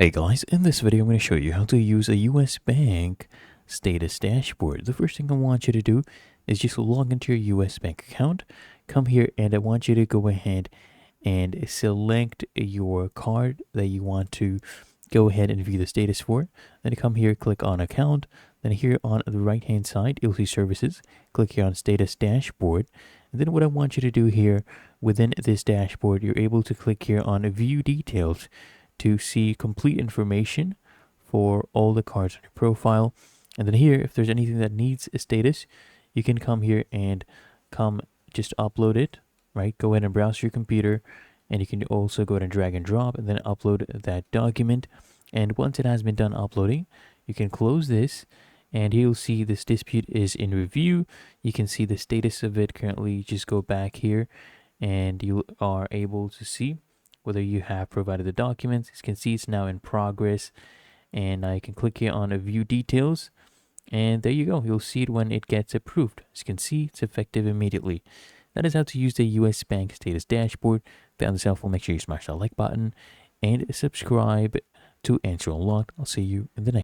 Hey guys, in this video I'm going to show you how to use a US Bank status dashboard. The first thing I want you to do is just log into your US Bank account, come here, and I want you to go ahead and select your card that you want to go ahead and view the status for. Then come here, click on account, then here on the right hand side you'll see services, click here on status dashboard. And then what I want you to do here within this dashboard, you're able to click here on view details to see complete information for all the cards on your profile. And then here, if there's anything that needs a status, you can come here and just upload it, right? Go ahead and browse your computer, and you can also go ahead and drag and drop and then upload that document. And once it has been done uploading, you can close this, and you'll see this dispute is in review. You can see the status of it currently. Just go back here and you are able to see whether you have provided the documents. As you can see, it's now in progress, and I can click here on view details, and there you go. You'll see it when it gets approved. As you can see, it's effective immediately. That is how to use the US Bank status dashboard. If you found this helpful, make sure you smash that like button and subscribe to Answer Unlocked. I'll see you in the next